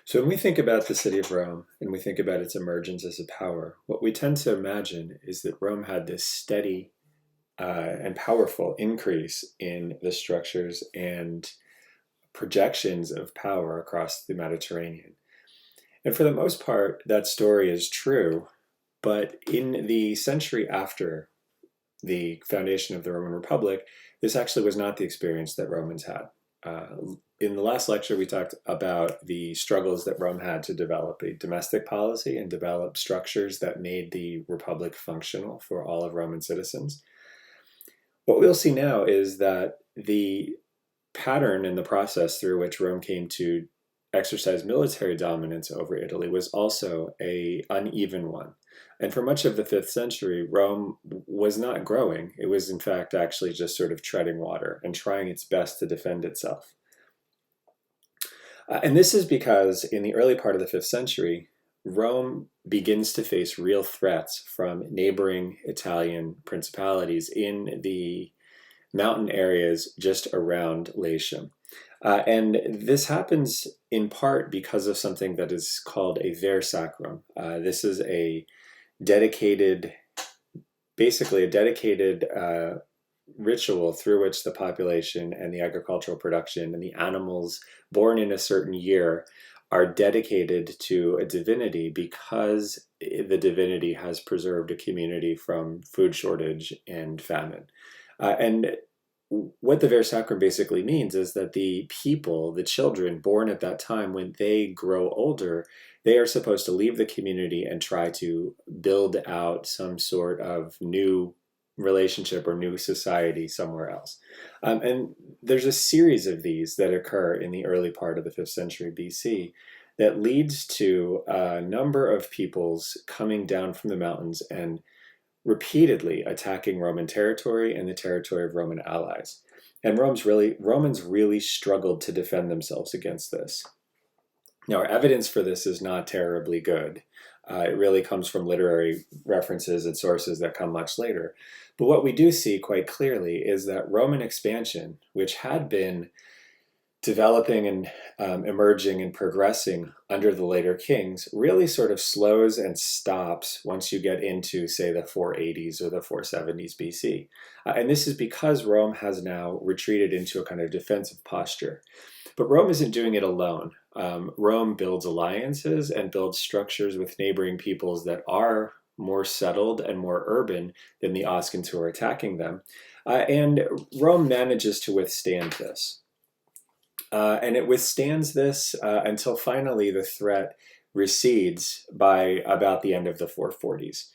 So when we think about the city of Rome and we think about its emergence as a power, what we tend to imagine is that Rome had this steady and powerful increase in the structures and projections of power across the Mediterranean. And for the most part, that story is true. But in the century after the foundation of the Roman Republic, this actually was not the experience that Romans had. In the last lecture, we talked about the struggles that Rome had to develop a domestic policy and develop structures that made the Republic functional for all of Roman citizens. What we'll see now is that the pattern and the process through which Rome came to exercise military dominance over Italy was also an uneven one. And for much of the 5th century, Rome was not growing. It was, in fact, actually just sort of treading water and trying its best to defend itself. And this is because in the early part of the 5th century, Rome begins to face real threats from neighboring Italian principalities in the mountain areas just around Latium. And this happens in part because of something that is called a ver sacrum. This is basically a dedicated ritual through which the population and the agricultural production and the animals born in a certain year are dedicated to a divinity because the divinity has preserved a community from food shortage and famine. And what the ver sacrum basically means is that the people, the children born at that time, when they grow older, they are supposed to leave the community and try to build out some sort of new relationship or new society somewhere else. And there's a series of these that occur in the early part of the 5th century BC that leads to a number of peoples coming down from the mountains and repeatedly attacking Roman territory and the territory of Roman allies. And Romans really struggled to defend themselves against this. Now, our evidence for this is not terribly good. It really comes from literary references and sources that come much later. But what we do see quite clearly is that Roman expansion, which had been developing and emerging and progressing under the later kings, really sort of slows and stops once you get into, say, the 480s or the 470s BC. And this is because Rome has now retreated into a kind of defensive posture. But Rome isn't doing it alone. Rome builds alliances and builds structures with neighboring peoples that are more settled and more urban than the Oscans who are attacking them. And Rome manages to withstand this. And it withstands this until finally the threat recedes by about the end of the 440s.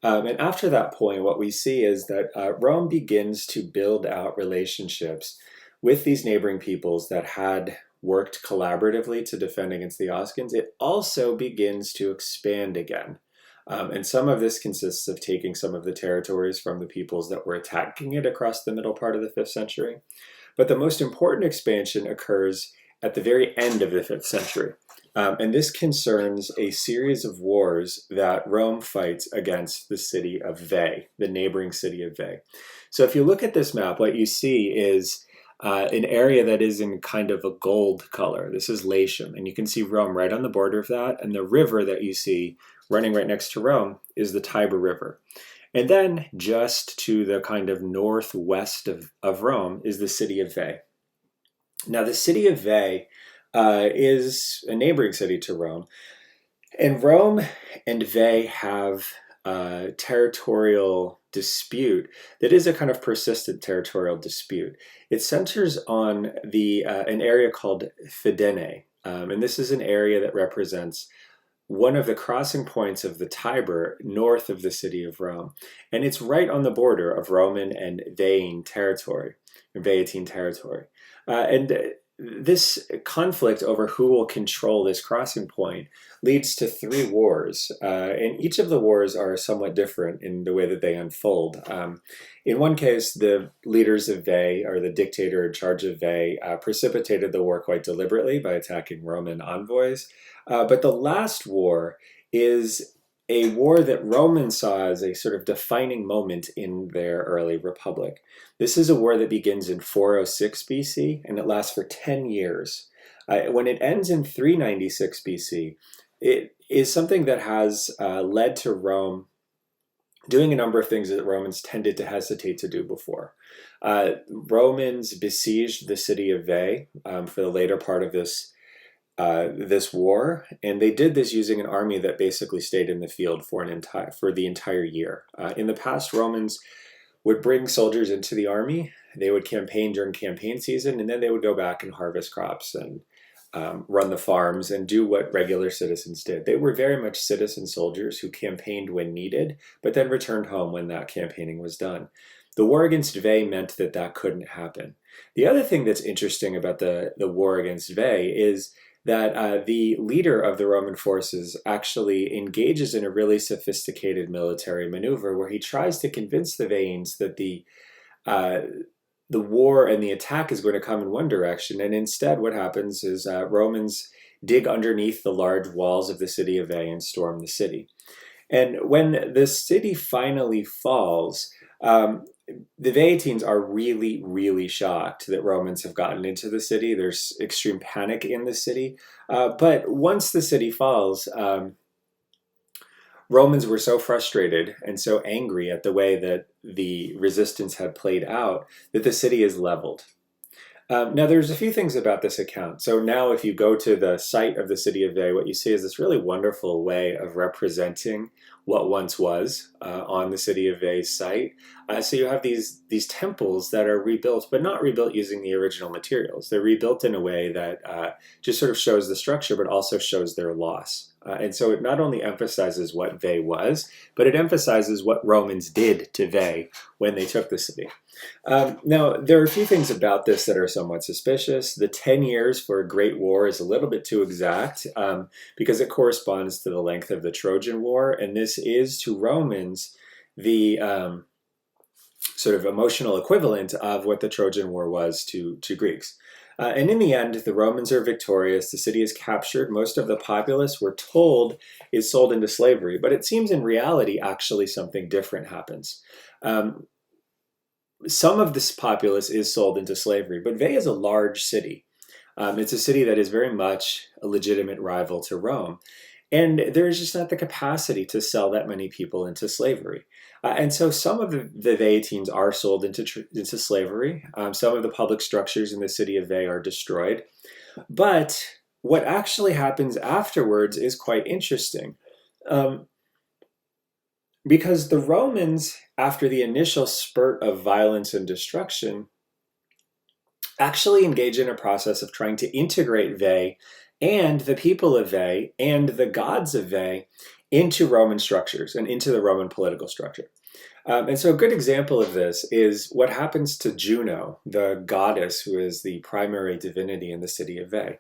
And after that point, what we see is that Rome begins to build out relationships with these neighboring peoples that had worked collaboratively to defend against the Oscans. It also begins to expand again. And some of this consists of taking some of the territories from the peoples that were attacking it across the middle part of the 5th century. But the most important expansion occurs at the very end of the 5th century. And this concerns a series of wars that Rome fights against the city of Veii, the neighboring city of Veii. So if you look at this map, what you see is an area that is in kind of a gold color. This is Latium, and you can see Rome right on the border of that, and the river that you see running right next to Rome is the Tiber River. And then just to the kind of northwest of Rome is the city of Veii. Now the city of Veii is a neighboring city to Rome, and Rome and Veii have a territorial dispute that is a kind of persistent territorial dispute. It centers on an area called Fidene, and this is an area that represents one of the crossing points of the Tiber north of the city of Rome. And it's right on the border of Roman and Veine territory, or Veetine territory. And this conflict over who will control this crossing point leads to 3 wars. And each of the wars are somewhat different in the way that they unfold. In one case, the leaders of Veii, or the dictator in charge of Veii, precipitated the war quite deliberately by attacking Roman envoys. But the last war is a war that Romans saw as a sort of defining moment in their early republic. This is a war that begins in 406 BC, and it lasts for 10 years. When it ends in 396 BC, it is something that has led to Rome doing a number of things that Romans tended to hesitate to do before. Romans besieged the city of Veii for the later part of this war, and they did this using an army that basically stayed in the field for the entire year. In the past, Romans would bring soldiers into the army. They would campaign during campaign season, and then they would go back and harvest crops and run the farms and do what regular citizens did. They were very much citizen soldiers who campaigned when needed, but then returned home when that campaigning was done. The war against Veii meant that that couldn't happen. The other thing that's interesting about the war against Veii is that the leader of the Roman forces actually engages in a really sophisticated military maneuver where he tries to convince the Veians that the war and the attack is going to come in one direction, and instead what happens is Romans dig underneath the large walls of the city of Veii and storm the city. And when the city finally falls, the Veientines are really, really shocked that Romans have gotten into the city. There's extreme panic in the city. But once the city falls, Romans were so frustrated and so angry at the way that the resistance had played out that the city is leveled. Now, there's a few things about this account. So now if you go to the site of the city of Veii, what you see is this really wonderful way of representing what once was on the city of Veii's site. So you have these temples that are rebuilt, but not rebuilt using the original materials. They're rebuilt in a way that just sort of shows the structure, but also shows their loss. And so it not only emphasizes what Veii was, but it emphasizes what Romans did to Veii when they took the city. Now, there are a few things about this that are somewhat suspicious. The 10 years for a great war is a little bit too exact because it corresponds to the length of the Trojan War, and this is to Romans the sort of emotional equivalent of what the Trojan War was to Greeks. And in the end, the Romans are victorious, the city is captured, most of the populace, we're told, is sold into slavery, but it seems in reality actually something different happens. Some of this populace is sold into slavery, but Veii is a large city. It's a city that is very much a legitimate rival to Rome. And there's just not the capacity to sell that many people into slavery. And so some of the Veientines are sold into slavery. Some of the public structures in the city of Veii are destroyed. But what actually happens afterwards is quite interesting. Because the Romans, after the initial spurt of violence and destruction, actually engage in a process of trying to integrate Veii and the people of Veii and the gods of Veii into Roman structures and into the Roman political structure. And so a good example of this is what happens to Juno, the goddess who is the primary divinity in the city of Veii.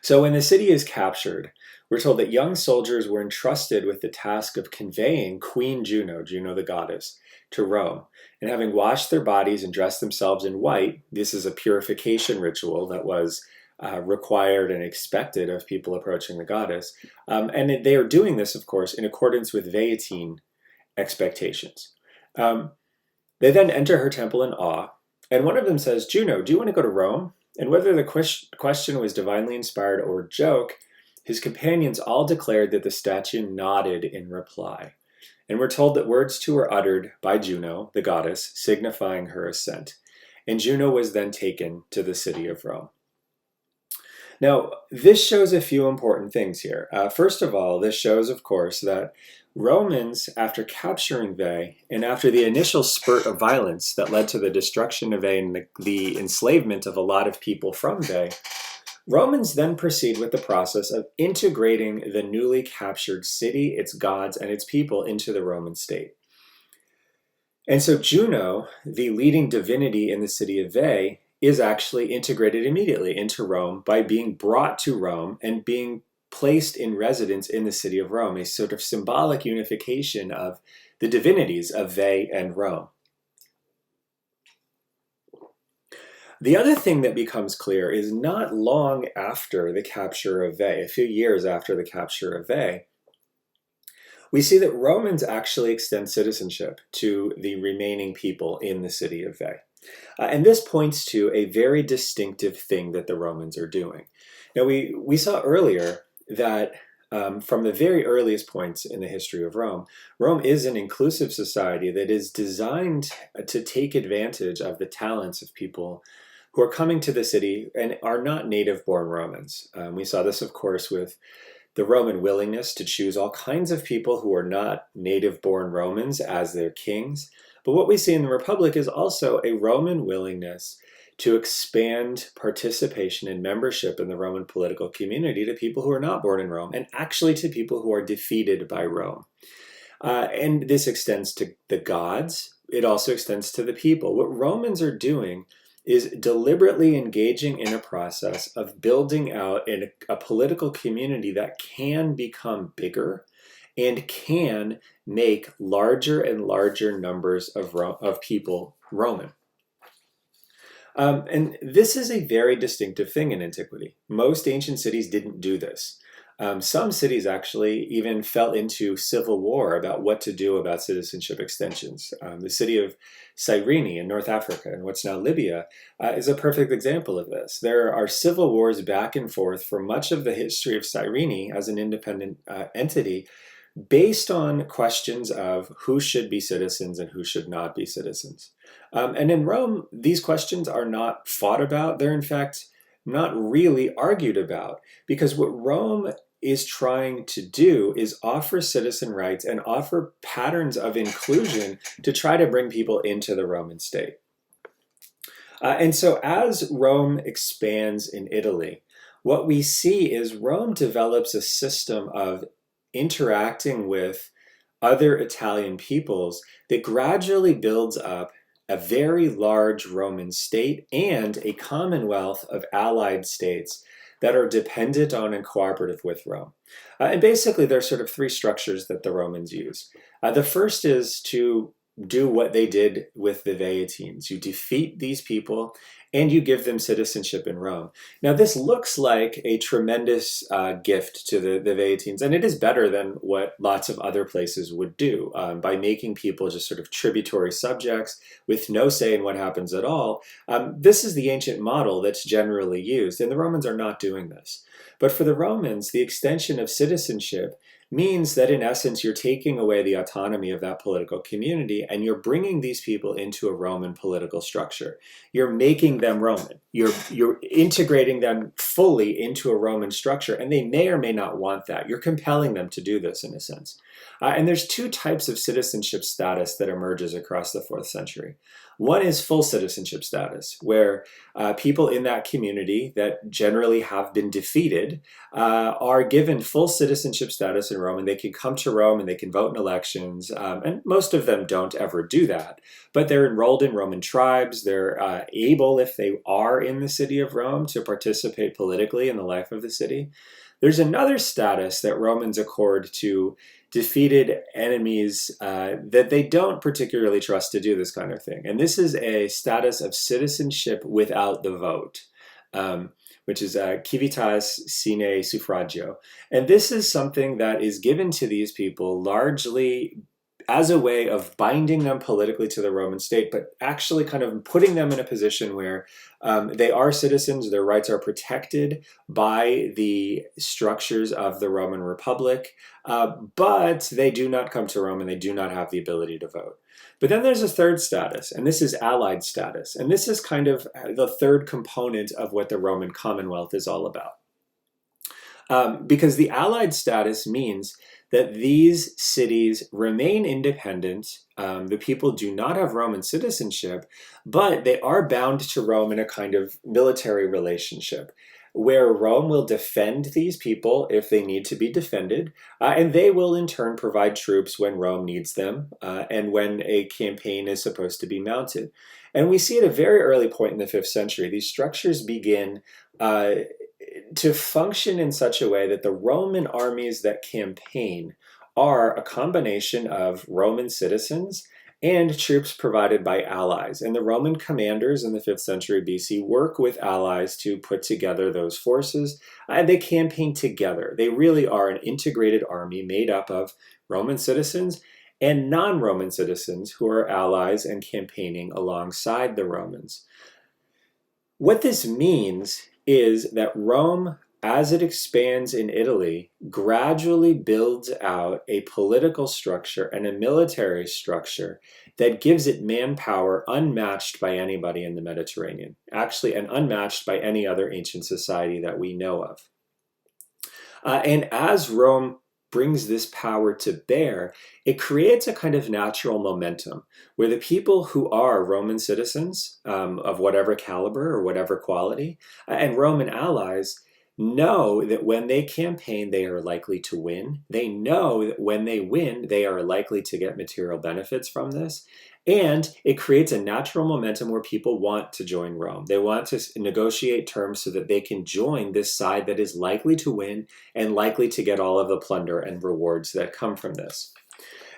So when the city is captured, we're told that young soldiers were entrusted with the task of conveying Queen Juno, Juno the Goddess, to Rome. And having washed their bodies and dressed themselves in white, this is a purification ritual that was required and expected of people approaching the goddess. And they are doing this, of course, in accordance with Veientine expectations. They then enter her temple in awe, and one of them says, "Juno, do you want to go to Rome?" And whether the question was divinely inspired or a joke, his companions all declared that the statue nodded in reply. And we're told that words too were uttered by Juno, the goddess, signifying her assent. And Juno was then taken to the city of Rome. Now, this shows a few important things here. First of all, this shows, of course, that Romans, after capturing Veii, and after the initial spurt of violence that led to the destruction of Veii and the enslavement of a lot of people from Veii, Romans then proceed with the process of integrating the newly captured city, its gods, and its people into the Roman state. And so Juno, the leading divinity in the city of Veii, is actually integrated immediately into Rome by being brought to Rome and being placed in residence in the city of Rome, a sort of symbolic unification of the divinities of Veii and Rome. The other thing that becomes clear is not long after the capture of Veii, a few years after the capture of Veii, we see that Romans actually extend citizenship to the remaining people in the city of Veii. And this points to a very distinctive thing that the Romans are doing. Now, we saw earlier that from the very earliest points in the history of Rome, Rome is an inclusive society that is designed to take advantage of the talents of people who are coming to the city and are not native-born Romans. We saw this, of course, with the Roman willingness to choose all kinds of people who are not native-born Romans as their kings. But what we see in the Republic is also a Roman willingness to expand participation and membership in the Roman political community to people who are not born in Rome, and actually to people who are defeated by Rome. And this extends to the gods. It also extends to the people. What Romans are doing is deliberately engaging in a process of building out a political community that can become bigger and can make larger and larger numbers of people Roman. And this is a very distinctive thing in antiquity. Most ancient cities didn't do this. Some cities actually even fell into civil war about what to do about citizenship extensions. The city of Cyrene in North Africa, and what's now Libya, is a perfect example of this. There are civil wars back and forth for much of the history of Cyrene as an independent entity, based on questions of who should be citizens and who should not be citizens. And in Rome, these questions are not fought about. They're in fact not really argued about, because what Rome is trying to do is offer citizen rights and offer patterns of inclusion to try to bring people into the Roman state. And so as Rome expands in Italy, what we see is Rome develops a system of interacting with other Italian peoples that gradually builds up a very large Roman state and a commonwealth of allied states that are dependent on and cooperative with Rome. And basically, there are sort of three structures that the Romans use. The first is to do what they did with the Vaetines. You defeat these people and you give them citizenship in Rome. Now, this looks like a tremendous gift to the Vaetines, and it is better than what lots of other places would do by making people just sort of tributary subjects with no say in what happens at all. This is the ancient model that's generally used, and the Romans are not doing this. But for the Romans, the extension of citizenship means that in essence you're taking away the autonomy of that political community and you're bringing these people into a Roman political structure. You're making them Roman. You're integrating them fully into a Roman structure, and they may or may not want that. You're compelling them to do this in a sense. And there's two types of citizenship status that emerges across the 4th century. One is full citizenship status, where people in that community that generally have been defeated are given full citizenship status in Rome, and they can come to Rome and they can vote in elections. And most of them don't ever do that, but they're enrolled in Roman tribes. They're able, if they are in the city of Rome, to participate politically in the life of the city. There's another status that Romans accord to defeated enemies that they don't particularly trust to do this kind of thing. And this is a status of citizenship without the vote, which is civitas sine suffragio. And this is something that is given to these people largely as a way of binding them politically to the Roman state, but actually kind of putting them in a position where they are citizens, their rights are protected by the structures of the Roman Republic, but they do not come to Rome and they do not have the ability to vote. But then there's a third status, and this is allied status. And this is kind of the third component of what the Roman Commonwealth is all about. Because the allied status means that these cities remain independent. The people do not have Roman citizenship, but they are bound to Rome in a kind of military relationship, where Rome will defend these people if they need to be defended, and they will in turn provide troops when Rome needs them, and when a campaign is supposed to be mounted. And we see at a very early point in the 5th century, these structures begin to function in such a way that the Roman armies that campaign are a combination of Roman citizens and troops provided by allies. And the Roman commanders in the 5th century BC work with allies to put together those forces, and they campaign together. They really are an integrated army made up of Roman citizens and non-Roman citizens who are allies and campaigning alongside the Romans. What this means is that Rome, as it expands in Italy, gradually builds out a political structure and a military structure that gives it manpower unmatched by anybody in the Mediterranean, actually, and unmatched by any other ancient society that we know of. And as Rome brings this power to bear, it creates a kind of natural momentum where the people who are Roman citizens of whatever caliber or whatever quality and Roman allies know that when they campaign, they are likely to win. They know that when they win, they are likely to get material benefits from this. And it creates a natural momentum where people want to join Rome. They want to negotiate terms so that they can join this side that is likely to win and likely to get all of the plunder and rewards that come from this.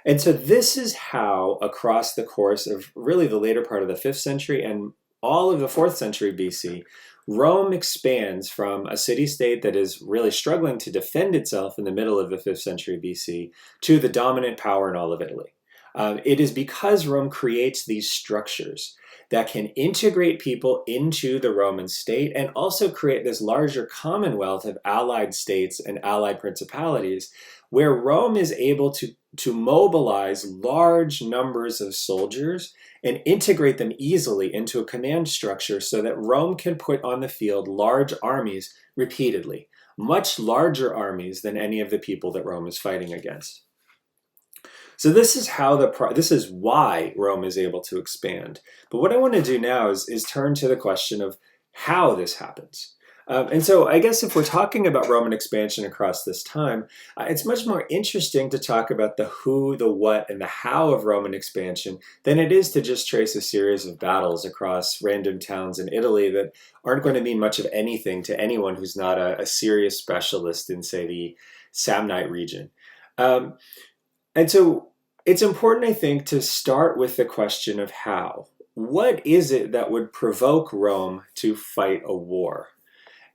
And so this is how, across the course of really the later part of the 5th century and all of the 4th century BC, Rome expands from a city-state that is really struggling to defend itself in the middle of the 5th century BC to the dominant power in all of Italy. It is because Rome creates these structures that can integrate people into the Roman state and also create this larger commonwealth of allied states and allied principalities where Rome is able to mobilize large numbers of soldiers and integrate them easily into a command structure so that Rome can put on the field large armies repeatedly, much larger armies than any of the people that Rome is fighting against. So this is why Rome is able to expand. But what I want to do now is turn to the question of how this happens. And so I guess if we're talking about Roman expansion across this time, it's much more interesting to talk about the who, the what, and the how of Roman expansion than it is to just trace a series of battles across random towns in Italy that aren't going to mean much of anything to anyone who's not a serious specialist in, say, the Samnite region. And so it's important, I think, to start with the question of how. What is it that would provoke Rome to fight a war?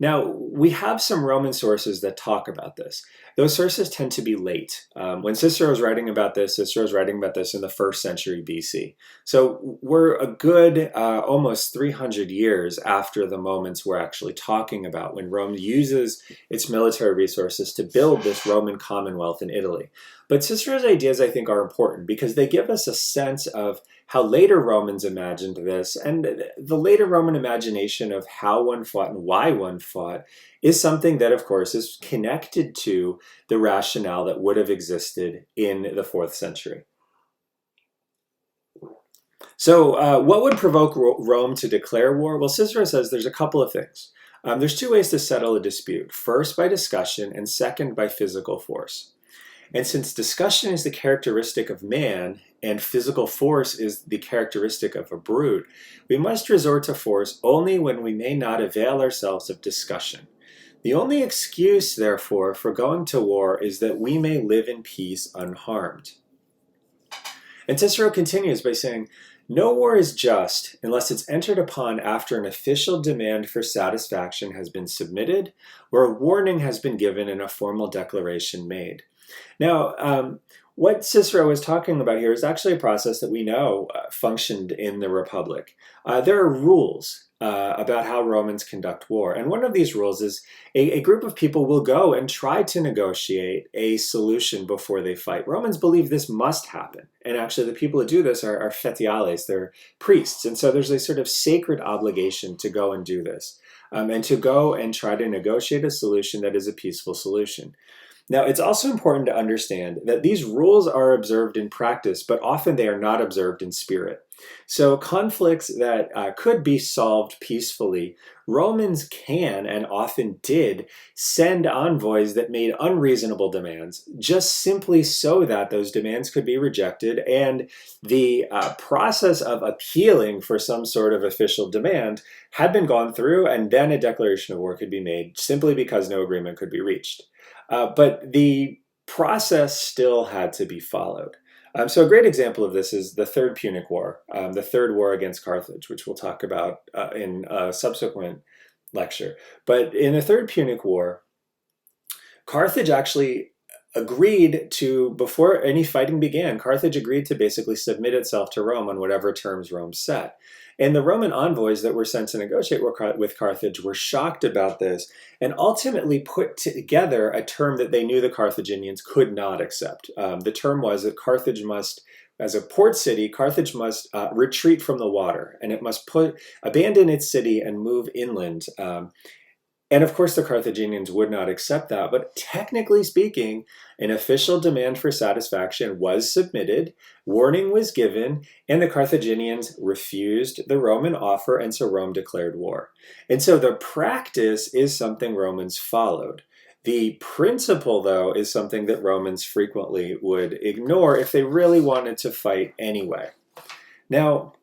Now, we have some Roman sources that talk about this. Those sources tend to be late. When Cicero was writing about this, in the 1st century BC. So we're a good almost 300 years after the moments we're actually talking about, when Rome uses its military resources to build this Roman commonwealth in Italy. But Cicero's ideas, I think, are important because they give us a sense of how later Romans imagined this, and the later Roman imagination of how one fought and why one fought is something that, of course, is connected to the rationale that would have existed in the 4th century. So what would provoke Rome to declare war? Well, Cicero says there's a couple of things. There's 2 ways to settle a dispute. First, by discussion, and second, by physical force. And since discussion is the characteristic of man, and physical force is the characteristic of a brute, we must resort to force only when we may not avail ourselves of discussion. The only excuse, therefore, for going to war is that we may live in peace unharmed. And Cicero continues by saying, no war is just unless it's entered upon after an official demand for satisfaction has been submitted, or a warning has been given and a formal declaration made. Now, what Cicero is talking about here is actually a process that we know functioned in the Republic. There are rules about how Romans conduct war. And one of these rules is a group of people will go and try to negotiate a solution before they fight. Romans believe this must happen. And actually the people who do this are fetiales, they're priests. And so there's a sort of sacred obligation to go and do this, and to go and try to negotiate a solution that is a peaceful solution. Now, it's also important to understand that these rules are observed in practice, but often they are not observed in spirit. So conflicts that could be solved peacefully, Romans can and often did send envoys that made unreasonable demands, just simply so that those demands could be rejected, and the process of appealing for some sort of official demand had been gone through, and then a declaration of war could be made simply because no agreement could be reached. But the process still had to be followed. So a great example of this is the Third Punic War, the Third War against Carthage, which we'll talk about in a subsequent lecture. But in the Third Punic War, Carthage actually agreed to, before any fighting began, Carthage agreed to basically submit itself to Rome on whatever terms Rome set. And the Roman envoys that were sent to negotiate with Carthage were shocked about this and ultimately put together a term that they knew the Carthaginians could not accept. The term was that Carthage must, as a port city, Carthage must retreat from the water, and it must abandon its city and move inland. And of course, the Carthaginians would not accept that. But technically speaking, an official demand for satisfaction was submitted, warning was given, and the Carthaginians refused the Roman offer, and so Rome declared war. And so the practice is something Romans followed. The principle, though, is something that Romans frequently would ignore if they really wanted to fight anyway. Now,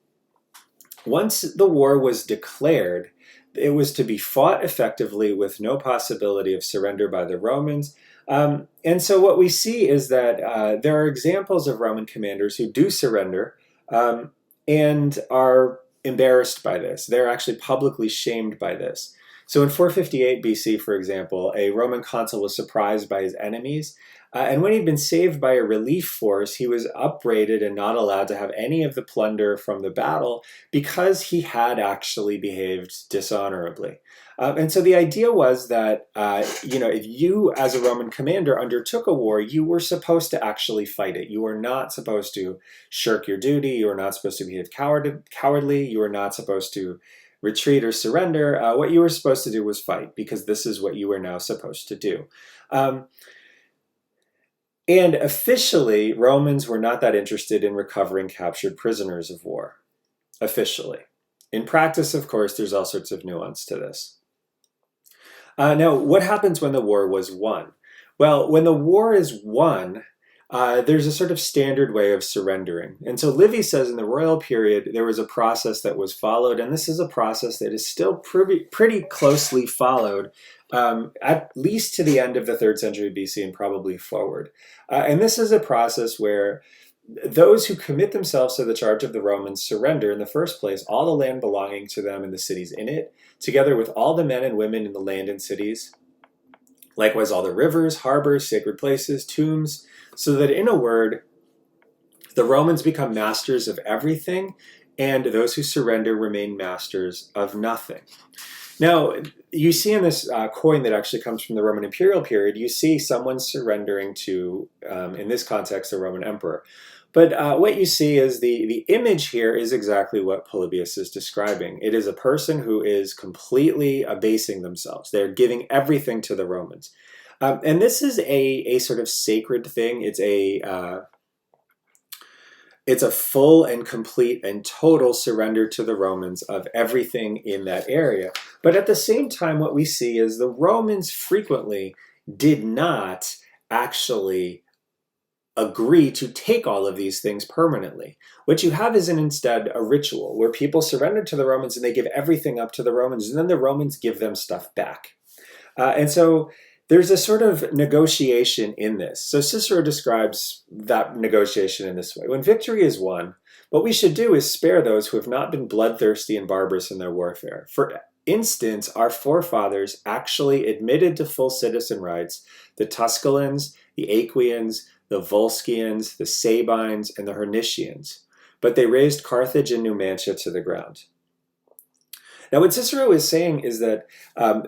once the war was declared, it was to be fought effectively with no possibility of surrender by the Romans. And so what we see is that there are examples of Roman commanders who do surrender and are embarrassed by this. They're actually publicly shamed by this. So in 458 BC, for example, a Roman consul was surprised by his enemies. And when he'd been saved by a relief force, he was upbraided and not allowed to have any of the plunder from the battle because he had actually behaved dishonorably. And so the idea was that, if you as a Roman commander undertook a war, you were supposed to actually fight it. You were not supposed to shirk your duty. You were not supposed to behave cowardly. You were not supposed to retreat or surrender. What you were supposed to do was fight, because this is what you were now supposed to do. And officially, Romans were not that interested in recovering captured prisoners of war. Officially. In practice, of course, there's all sorts of nuance to this. Now, what happens when the war was won? Well, when the war is won, there's a sort of standard way of surrendering. And so Livy says in the royal period, there was a process that was followed, and this is a process that is still pretty closely followed, at least to the end of the 3rd century BC and probably forward. And this is a process where those who commit themselves to the charge of the Romans surrender in the first place all the land belonging to them and the cities in it, together with all the men and women in the land and cities, likewise all the rivers, harbors, sacred places, tombs, so that in a word, the Romans become masters of everything, and those who surrender remain masters of nothing. Now, you see in this coin that actually comes from the Roman imperial period, you see someone surrendering to, in this context, the Roman emperor. But what you see is the image here is exactly what Polybius is describing. It is a person who is completely abasing themselves. They're giving everything to the Romans. And this is a sort of sacred thing. It's a full and complete and total surrender to the Romans of everything in that area. But at the same time, what we see is the Romans frequently did not actually agree to take all of these things permanently. What you have is instead a ritual where people surrender to the Romans and they give everything up to the Romans, and then the Romans give them stuff back. And so there's a sort of negotiation in this. So Cicero describes that negotiation in this way. When victory is won, what we should do is spare those who have not been bloodthirsty and barbarous in their warfare. For instance, our forefathers actually admitted to full citizen rights the Tusculans, the Aequians, the Volscians, the Sabines, and the Hernicians, but they razed Carthage and Numantia to the ground. Now, what Cicero is saying is that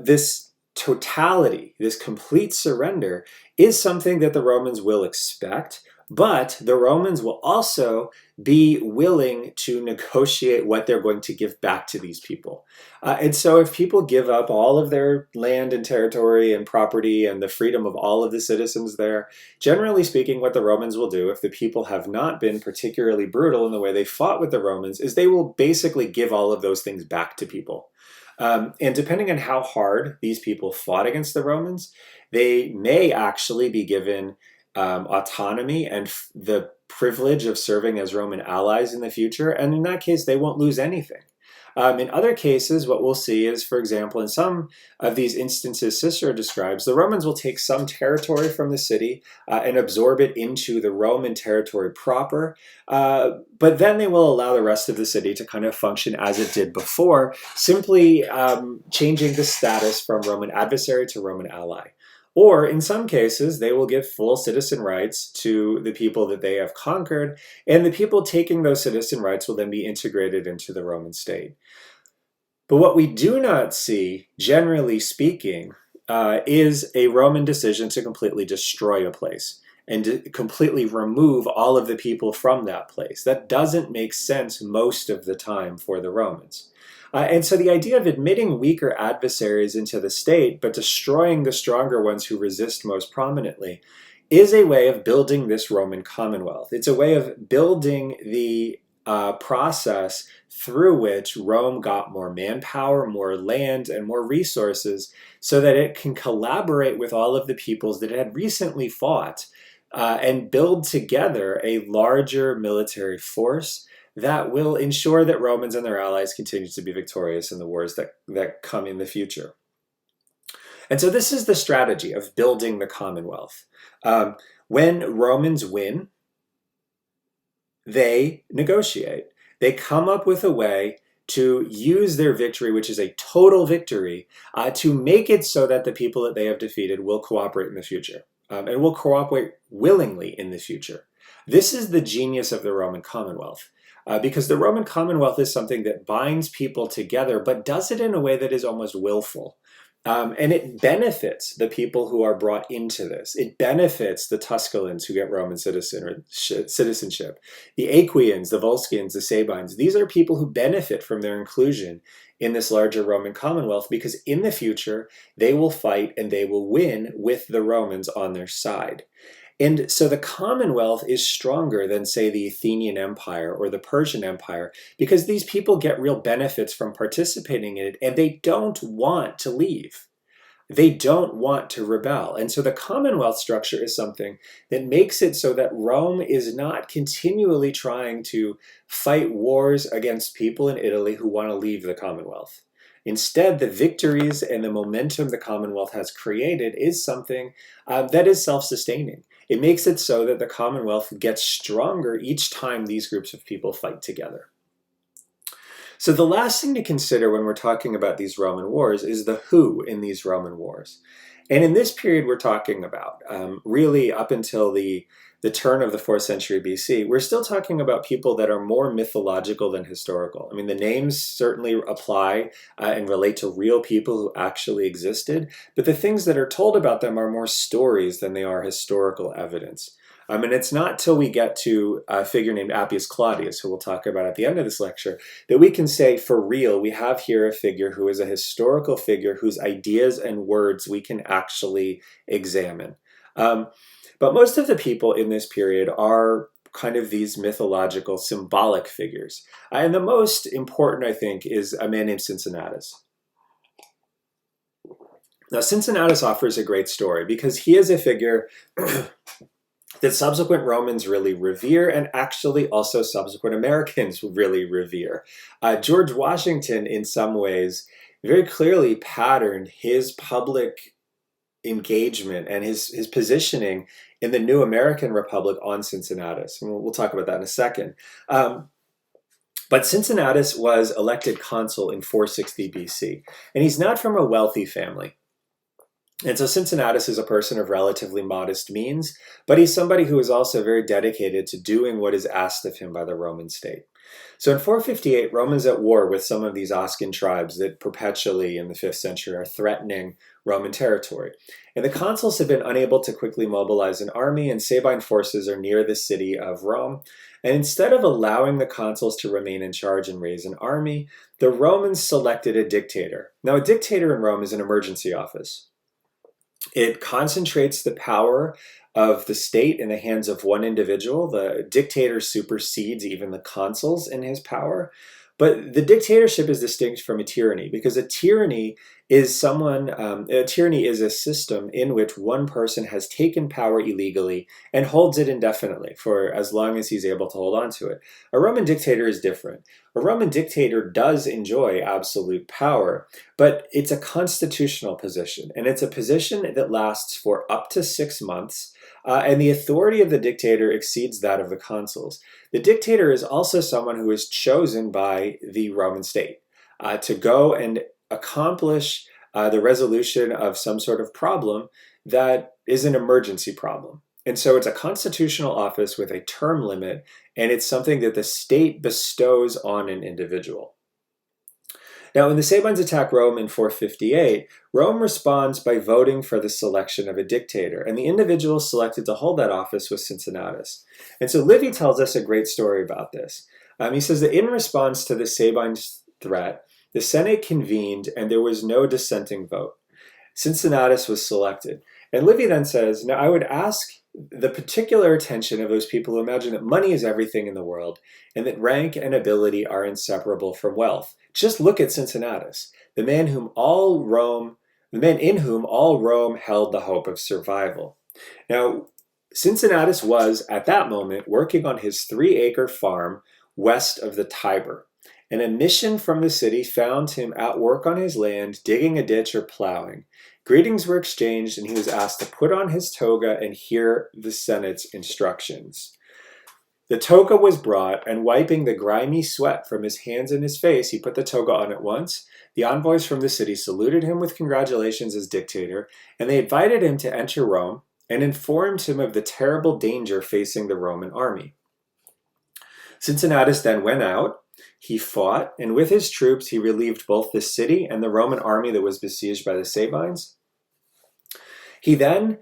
this totality, this complete surrender, is something that the Romans will expect, but the Romans will also be willing to negotiate what they're going to give back to these people. And so if people give up all of their land and territory and property and the freedom of all of the citizens there, generally speaking, what the Romans will do, if the people have not been particularly brutal in the way they fought with the Romans, is they will basically give all of those things back to people. And depending on how hard these people fought against the Romans, they may actually be given autonomy and the privilege of serving as Roman allies in the future, and in that case, they won't lose anything. In other cases, what we'll see is, for example, in some of these instances Cicero describes, the Romans will take some territory from the city and absorb it into the Roman territory proper, but then they will allow the rest of the city to kind of function as it did before, simply changing the status from Roman adversary to Roman ally. Or in some cases, they will give full citizen rights to the people that they have conquered, and the people taking those citizen rights will then be integrated into the Roman state. But what we do not see, generally speaking, is a Roman decision to completely destroy a place and to completely remove all of the people from that place. That doesn't make sense most of the time for the Romans. And so the idea of admitting weaker adversaries into the state, but destroying the stronger ones who resist most prominently, is a way of building this Roman Commonwealth. It's a way of building the process through which Rome got more manpower, more land, and more resources so that it can collaborate with all of the peoples that it had recently fought and build together a larger military force that will ensure that Romans and their allies continue to be victorious in the wars that come in the future. And so this is the strategy of building the Commonwealth. When Romans win, they negotiate. They come up with a way to use their victory, which is a total victory, to make it so that the people that they have defeated will cooperate in the future, and will cooperate willingly in the future. This is the genius of the Roman Commonwealth, because the Roman Commonwealth is something that binds people together, but does it in a way that is almost willful. And it benefits the people who are brought into this. It benefits the Tusculans who get Roman citizenship, the Aequians, the Volscians, the Sabines. These are people who benefit from their inclusion in this larger Roman Commonwealth because in the future they will fight and they will win with the Romans on their side. And so the Commonwealth is stronger than, say, the Athenian Empire or the Persian Empire because these people get real benefits from participating in it and they don't want to leave. They don't want to rebel. And so the Commonwealth structure is something that makes it so that Rome is not continually trying to fight wars against people in Italy who want to leave the Commonwealth. Instead, the victories and the momentum the Commonwealth has created is something that is self-sustaining. It makes it so that the Commonwealth gets stronger each time these groups of people fight together. So the last thing to consider when we're talking about these Roman wars is the who in these Roman wars. And in this period we're talking about, really up until the turn of the 4th century BC, we're still talking about people that are more mythological than historical. I mean, the names certainly apply and relate to real people who actually existed, but the things that are told about them are more stories than they are historical evidence. And it's not till we get to a figure named Appius Claudius, who we'll talk about at the end of this lecture, that we can say for real we have here a figure who is a historical figure whose ideas and words we can actually examine. But most of the people in this period are kind of these mythological, symbolic figures. And the most important, I think, is a man named Cincinnatus. Now, Cincinnatus offers a great story because he is a figure that subsequent Romans really revere and actually also subsequent Americans really revere. George Washington, in some ways, very clearly patterned his public engagement and his positioning in the new American Republic on Cincinnatus. And we'll talk about that in a second. But Cincinnatus was elected consul in 460 BC, and he's not from a wealthy family. And so Cincinnatus is a person of relatively modest means, but he's somebody who is also very dedicated to doing what is asked of him by the Roman state. So in 458, Rome is at war with some of these Oscan tribes that perpetually in the 5th century are threatening Roman territory. And the consuls have been unable to quickly mobilize an army, and Sabine forces are near the city of Rome. And instead of allowing the consuls to remain in charge and raise an army, the Romans selected a dictator. Now, a dictator in Rome is an emergency office. It concentrates the power of the state in the hands of one individual. The dictator supersedes even the consuls in his power. But the dictatorship is distinct from a tyranny because a tyranny is a system in which one person has taken power illegally and holds it indefinitely for as long as he's able to hold on to it. A Roman dictator is different. A Roman dictator does enjoy absolute power, but it's a constitutional position, and it's a position that lasts for up to 6 months, and the authority of the dictator exceeds that of the consuls. The dictator is also someone who is chosen by the Roman state to go and accomplish the resolution of some sort of problem that is an emergency problem. And so it's a constitutional office with a term limit, and it's something that the state bestows on an individual. Now, when the Sabines attack Rome in 458, Rome responds by voting for the selection of a dictator, and the individual selected to hold that office was Cincinnatus. And so Livy tells us a great story about this. He says that in response to the Sabines' threat, the Senate convened and there was no dissenting vote. Cincinnatus was selected. And Livy then says, now I would ask the particular attention of those people who imagine that money is everything in the world and that rank and ability are inseparable from wealth. Just look at Cincinnatus, the man in whom all Rome held the hope of survival. Now, Cincinnatus was, at that moment, working on his 3-acre farm west of the Tiber. And a mission from the city found him at work on his land, digging a ditch or plowing. Greetings were exchanged, and he was asked to put on his toga and hear the Senate's instructions. The toga was brought, and wiping the grimy sweat from his hands and his face, he put the toga on at once. The envoys from the city saluted him with congratulations as dictator, and they invited him to enter Rome and informed him of the terrible danger facing the Roman army. Cincinnatus then went out. He fought, and with his troops he relieved both the city and the Roman army that was besieged by the Sabines. He then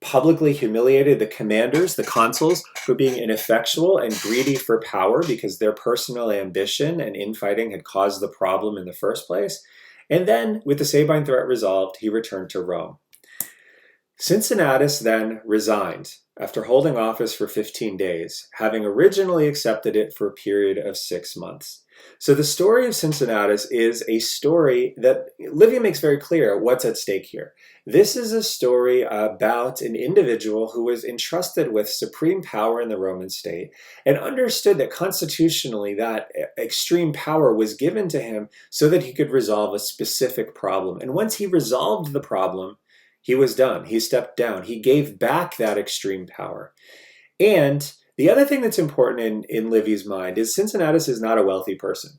publicly humiliated the commanders, the consuls, for being ineffectual and greedy for power because their personal ambition and infighting had caused the problem in the first place. And then, with the Sabine threat resolved, he returned to Rome. Cincinnatus then resigned after holding office for 15 days, having originally accepted it for a period of 6 months. So the story of Cincinnatus is a story that Livy makes very clear what's at stake here. This is a story about an individual who was entrusted with supreme power in the Roman state and understood that constitutionally that extreme power was given to him so that he could resolve a specific problem. And once he resolved the problem, he was done. He stepped down. He gave back that extreme power. And the other thing that's important in Livy's mind is Cincinnatus is not a wealthy person.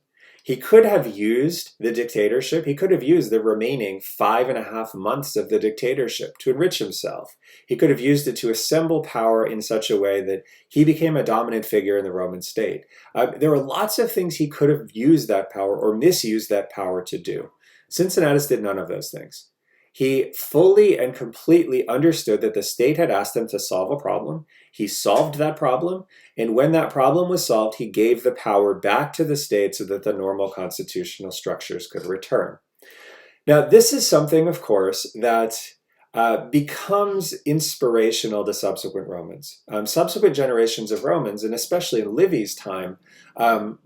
He could have used the dictatorship. He could have used the remaining 5.5 months of the dictatorship to enrich himself. He could have used it to assemble power in such a way that he became a dominant figure in the Roman state. There were lots of things he could have used that power or misused that power to do. Cincinnatus did none of those things. He fully and completely understood that the state had asked him to solve a problem. He solved that problem, and when that problem was solved, he gave the power back to the state so that the normal constitutional structures could return. Now, this is something, of course, that becomes inspirational to subsequent Romans. Subsequent generations of Romans, and especially in Livy's time,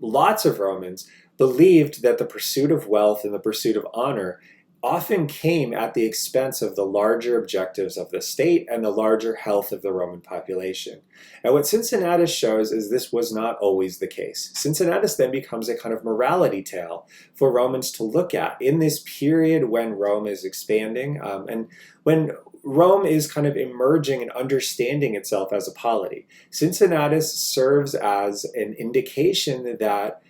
lots of Romans believed that the pursuit of wealth and the pursuit of honor often came at the expense of the larger objectives of the state and the larger health of the Roman population. And what Cincinnatus shows is this was not always the case. Cincinnatus then becomes a kind of morality tale for Romans to look at in this period when Rome is expanding and when Rome is kind of emerging and understanding itself as a polity. Cincinnatus serves as an indication that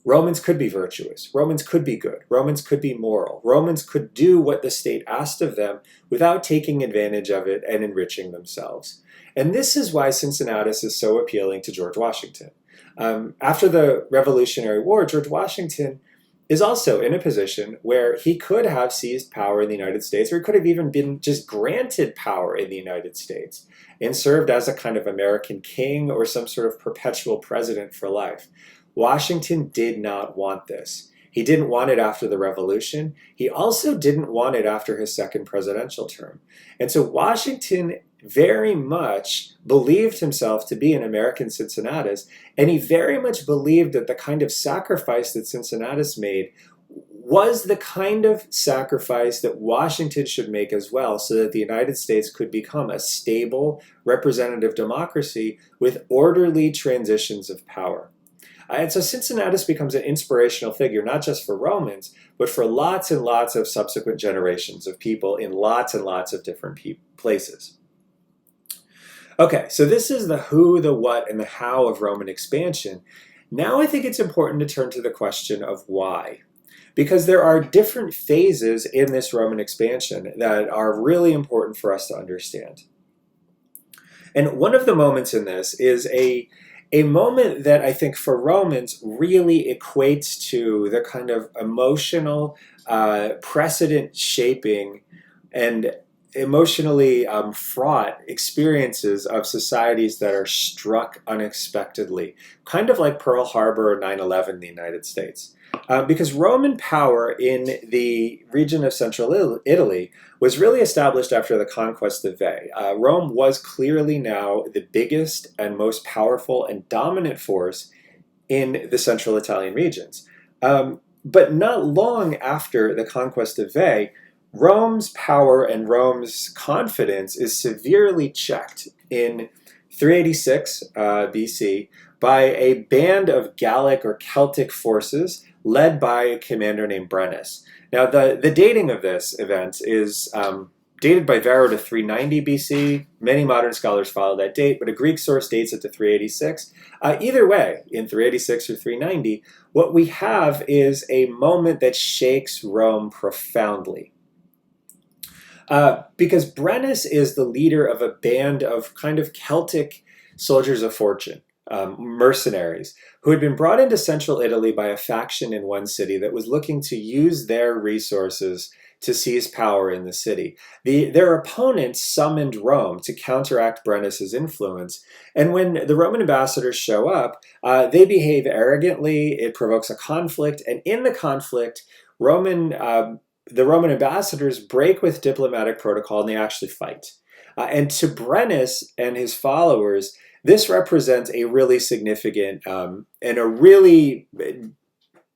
Romans could be virtuous, Romans could be good, Romans could be moral, Romans could do what the state asked of them without taking advantage of it and enriching themselves. And this is why Cincinnatus is so appealing to George Washington. After the Revolutionary War, George Washington is also in a position where he could have seized power in the United States, or he could have even been just granted power in the United States and served as a kind of American king or some sort of perpetual president for life. Washington did not want this. He didn't want it after the Revolution. He also didn't want it after his second presidential term. And so Washington very much believed himself to be an American Cincinnatus, and he very much believed that the kind of sacrifice that Cincinnatus made was the kind of sacrifice that Washington should make as well, so that the United States could become a stable representative democracy with orderly transitions of power. And so Cincinnatus becomes an inspirational figure, not just for Romans, but for lots and lots of subsequent generations of people in lots and lots of different places. Okay, so this is the who, the what, and the how of Roman expansion. Now I think it's important to turn to the question of why. because there are different phases in this Roman expansion that are really important for us to understand. And one of the moments in this is a moment that I think for Romans really equates to the kind of emotional, precedent shaping and emotionally fraught experiences of societies that are struck unexpectedly, kind of like Pearl Harbor or 9/11 in the United States. Because Roman power in the region of central Italy was really established after the conquest of Veii. Rome was clearly now the biggest and most powerful and dominant force in the central Italian regions. But not long after the conquest of Veii, Rome's power and Rome's confidence is severely checked in 386 BC by a band of Gallic or Celtic forces led by a commander named Brennus. Now, the dating of this event is dated by Varro to 390 BC. Many modern scholars follow that date, but a Greek source dates it to 386. Either way, in 386 or 390, what we have is a moment that shakes Rome profoundly. Because Brennus is the leader of a band of kind of Celtic soldiers of fortune, mercenaries, who had been brought into central Italy by a faction in one city that was looking to use their resources to seize power in the city. Their opponents summoned Rome to counteract Brennus's influence, and when the Roman ambassadors show up, they behave arrogantly, it provokes a conflict, and in the conflict, the Roman ambassadors break with diplomatic protocol and they actually fight. And to Brennus and his followers, this represents a really significant and a really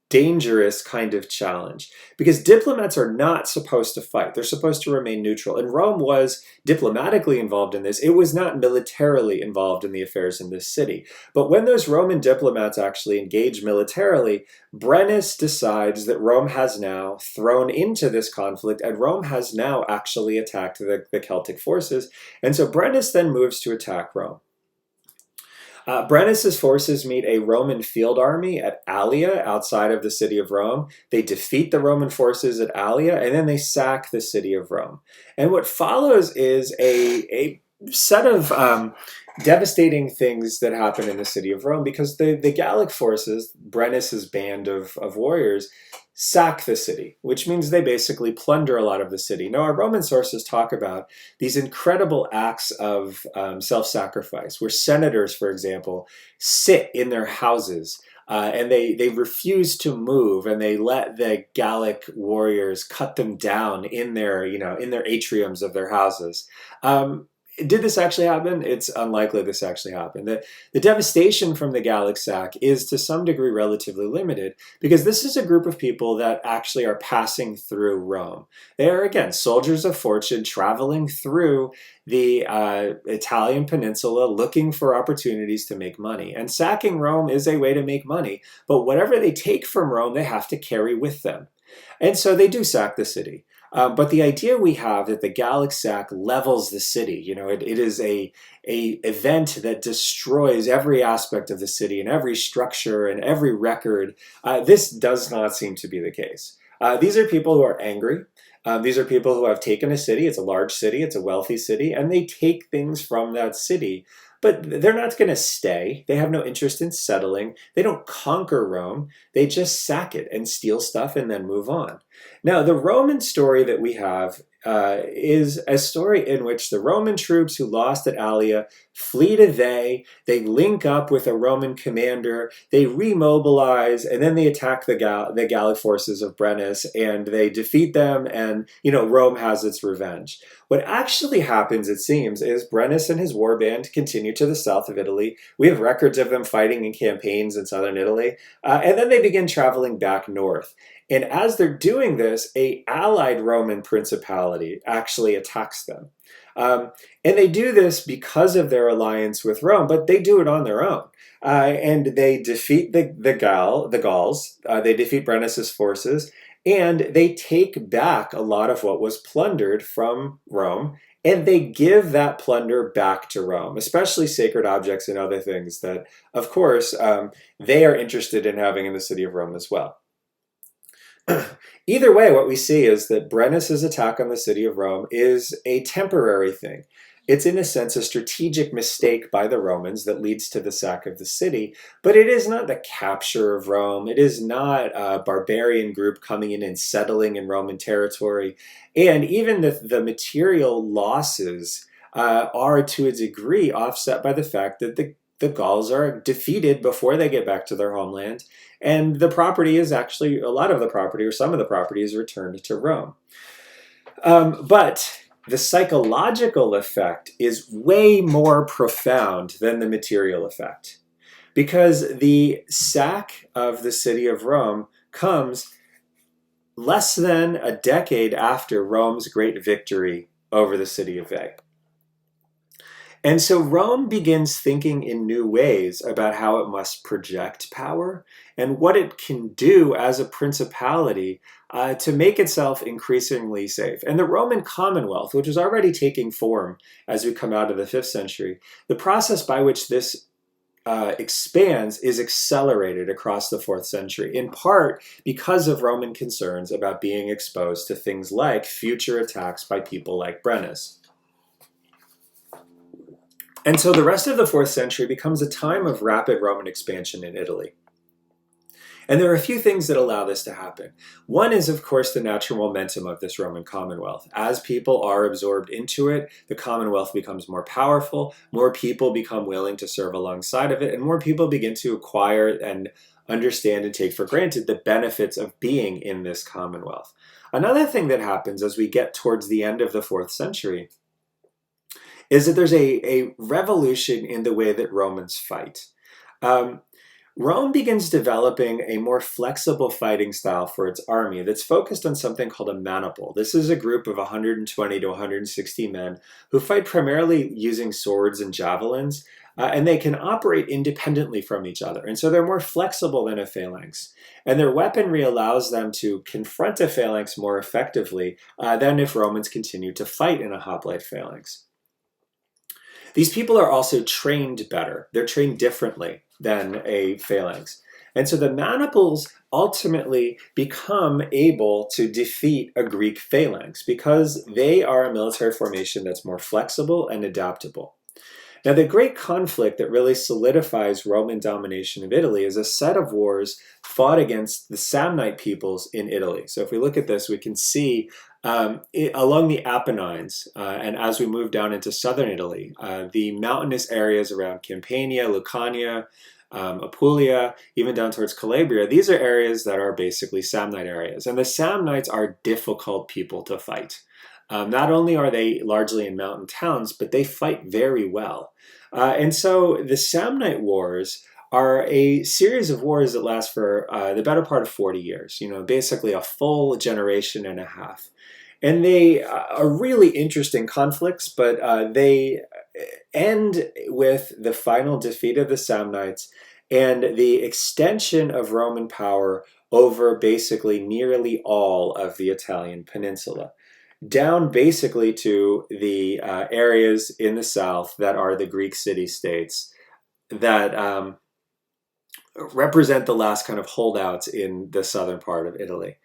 dangerous kind of challenge, because diplomats are not supposed to fight. They're supposed to remain neutral. And Rome was diplomatically involved in this. It was not militarily involved in the affairs in this city. But when those Roman diplomats actually engage militarily, Brennus decides that Rome has now thrown into this conflict, and Rome has now actually attacked the Celtic forces. And so Brennus then moves to attack Rome. Brennus's forces meet a Roman field army at Allia, outside of the city of Rome. They defeat the Roman forces at Allia, and then they sack the city of Rome. And what follows is a set of devastating things that happen in the city of Rome, because the Gallic forces, Brennus's band of warriors, sack the city, which means they basically plunder a lot of the city. Now, our Roman sources talk about these incredible acts of self-sacrifice, where senators, for example, sit in their houses and they refuse to move, and they let the Gallic warriors cut them down in their atriums of their houses. Did this actually happen? It's unlikely this actually happened. The devastation from the Gallic sack is to some degree relatively limited, because this is a group of people that actually are passing through Rome. They are, again, soldiers of fortune traveling through the Italian peninsula looking for opportunities to make money. And sacking Rome is a way to make money, but whatever they take from Rome, they have to carry with them. And so they do sack the city. But the idea we have that the Gallic sack levels the city, it is a event that destroys every aspect of the city and every structure and every record. This does not seem to be the case. These are people who are angry. These are people who have taken a city. It's a large city. It's a wealthy city. And they take things from that city. But they're not going to stay. They have no interest in settling. They don't conquer Rome. They just sack it and steal stuff and then move on. Now, the Roman story that we have is a story in which the Roman troops who lost at Allia flee to Veii, they link up with a Roman commander, they remobilize, and then they attack the Gallic forces of Brennus, and they defeat them, and Rome has its revenge. What actually happens, it seems, is Brennus and his warband continue to the south of Italy. We have records of them fighting in campaigns in southern Italy, and then they begin traveling back north. And as they're doing this, an allied Roman principality actually attacks them. And they do this because of their alliance with Rome, but they do it on their own. And they defeat the Gauls, they defeat Brennus's forces, and they take back a lot of what was plundered from Rome, and they give that plunder back to Rome, especially sacred objects and other things that, of course, they are interested in having in the city of Rome as well. Either way, what we see is that Brennus's attack on the city of Rome is a temporary thing. It's in a sense a strategic mistake by the Romans that leads to the sack of the city, but it is not the capture of Rome. It is not a barbarian group coming in and settling in Roman territory. And even the material losses are to a degree offset by the fact that the Gauls are defeated before they get back to their homeland, and the property is actually, a lot of the property, or some of the property, is returned to Rome. But the psychological effect is way more profound than the material effect, because the sack of the city of Rome comes less than a decade after Rome's great victory over the city of Veii. And so Rome begins thinking in new ways about how it must project power and what it can do as a principality to make itself increasingly safe. And the Roman Commonwealth, which is already taking form as we come out of the 5th century, the process by which this expands is accelerated across the 4th century, in part because of Roman concerns about being exposed to things like future attacks by people like Brennus. And so the rest of the 4th century becomes a time of rapid Roman expansion in Italy. And there are a few things that allow this to happen. One is, of course, the natural momentum of this Roman Commonwealth. As people are absorbed into it, the Commonwealth becomes more powerful, more people become willing to serve alongside of it, and more people begin to acquire and understand and take for granted the benefits of being in this Commonwealth. Another thing that happens as we get towards the end of the 4th century is that there's a revolution in the way that Romans fight. Rome begins developing a more flexible fighting style for its army that's focused on something called a maniple. This is a group of 120 to 160 men who fight primarily using swords and javelins, and they can operate independently from each other. And so they're more flexible than a phalanx. And their weaponry allows them to confront a phalanx more effectively than if Romans continue to fight in a hoplite phalanx. These people are also trained better. They're trained differently than a phalanx. And so the maniples ultimately become able to defeat a Greek phalanx because they are a military formation that's more flexible and adaptable. Now, the great conflict that really solidifies Roman domination of Italy is a set of wars fought against the Samnite peoples in Italy. So if we look at this, we can see along the Apennines, and as we move down into southern Italy, the mountainous areas around Campania, Lucania, Apulia, even down towards Calabria, these are areas that are basically Samnite areas. And the Samnites are difficult people to fight. Not only are they largely in mountain towns, but they fight very well. And so the Samnite Wars are a series of wars that last for the better part of 40 years, basically a full generation and a half. And they are really interesting conflicts, but they end with the final defeat of the Samnites and the extension of Roman power over basically nearly all of the Italian peninsula, down basically to the areas in the south that are the Greek city-states that represent the last kind of holdouts in the southern part of Italy.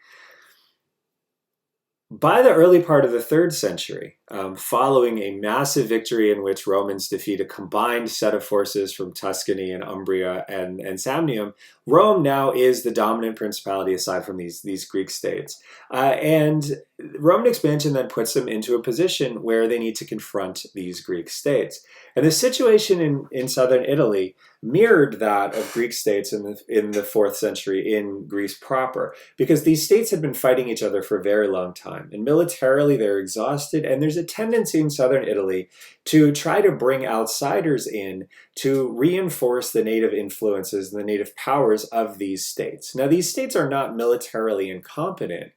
By the early part of the 3rd century, following a massive victory in which Romans defeat a combined set of forces from Tuscany and Umbria and Samnium, Rome now is the dominant principality aside from these Greek states. And Roman expansion then puts them into a position where they need to confront these Greek states. And the situation in southern Italy mirrored that of Greek states in the 4th century in Greece proper, because these states had been fighting each other for a very long time. And militarily, they're exhausted, and there's a tendency in southern Italy to try to bring outsiders in to reinforce the native influences and the native powers of these states. Now, these states are not militarily incompetent,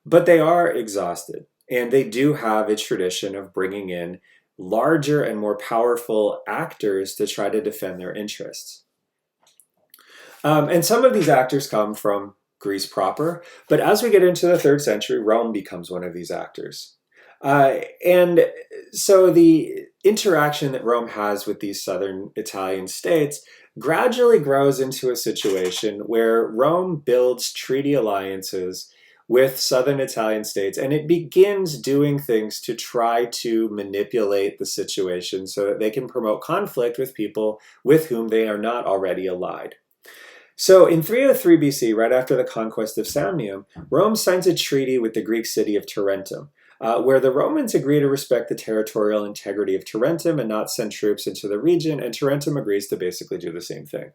but they are exhausted, and they do have a tradition of bringing in larger and more powerful actors to try to defend their interests. And some of these actors come from Greece proper, but as we get into the 3rd century, Rome becomes one of these actors. And so the interaction that Rome has with these southern Italian states gradually grows into a situation where Rome builds treaty alliances with southern Italian states, and it begins doing things to try to manipulate the situation so that they can promote conflict with people with whom they are not already allied. So in 303 BC, right after the conquest of Samnium, Rome signs a treaty with the Greek city of Tarentum, where the Romans agree to respect the territorial integrity of Tarentum and not send troops into the region, and Tarentum agrees to basically do the same thing.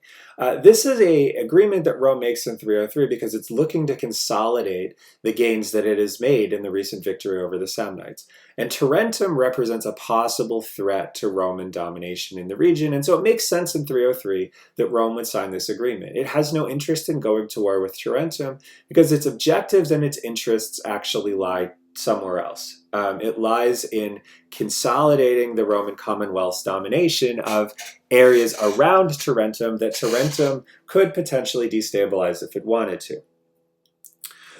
This is an agreement that Rome makes in 303 because it's looking to consolidate the gains that it has made in the recent victory over the Samnites. And Tarentum represents a possible threat to Roman domination in the region, and so it makes sense in 303 that Rome would sign this agreement. It has no interest in going to war with Tarentum because its objectives and its interests actually lie somewhere else. It lies in consolidating the Roman Commonwealth's domination of areas around Tarentum that Tarentum could potentially destabilize if it wanted to.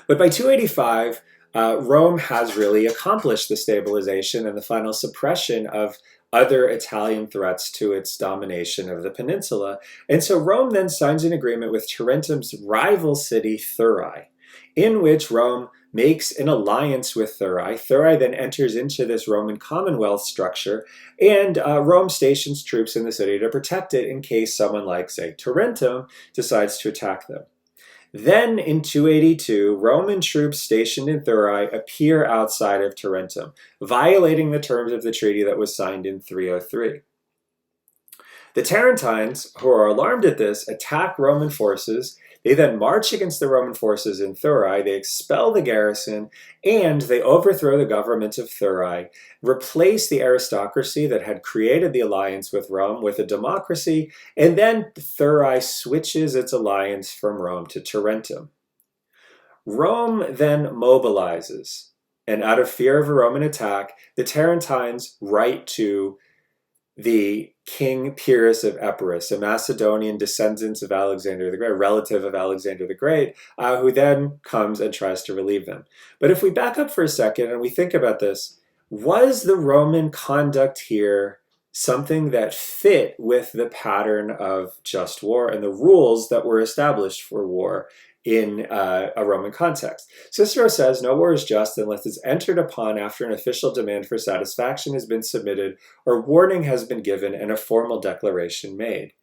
But by 285, Rome has really accomplished the stabilization and the final suppression of other Italian threats to its domination of the peninsula. And so Rome then signs an agreement with Tarentum's rival city, Thurii, in which Rome makes an alliance with Thurii. Thurii then enters into this Roman Commonwealth structure, and Rome stations troops in the city to protect it in case someone like, say, Tarentum decides to attack them. Then in 282, Roman troops stationed in Thurii appear outside of Tarentum, violating the terms of the treaty that was signed in 303. The Tarentines, who are alarmed at this, attack Roman forces. They then march against the Roman forces in Thurii, they expel the garrison, and they overthrow the government of Thurii, replace the aristocracy that had created the alliance with Rome with a democracy, and then Thurii switches its alliance from Rome to Tarentum. Rome then mobilizes, and out of fear of a Roman attack, the Tarentines write to the King Pyrrhus of Epirus, a Macedonian descendant of Alexander the Great, a relative of Alexander the Great, who then comes and tries to relieve them. But if we back up for a second and we think about this, was the Roman conduct here something that fit with the pattern of just war and the rules that were established for war in a Roman context? Cicero says, no war is just unless it's entered upon after an official demand for satisfaction has been submitted or warning has been given and a formal declaration made.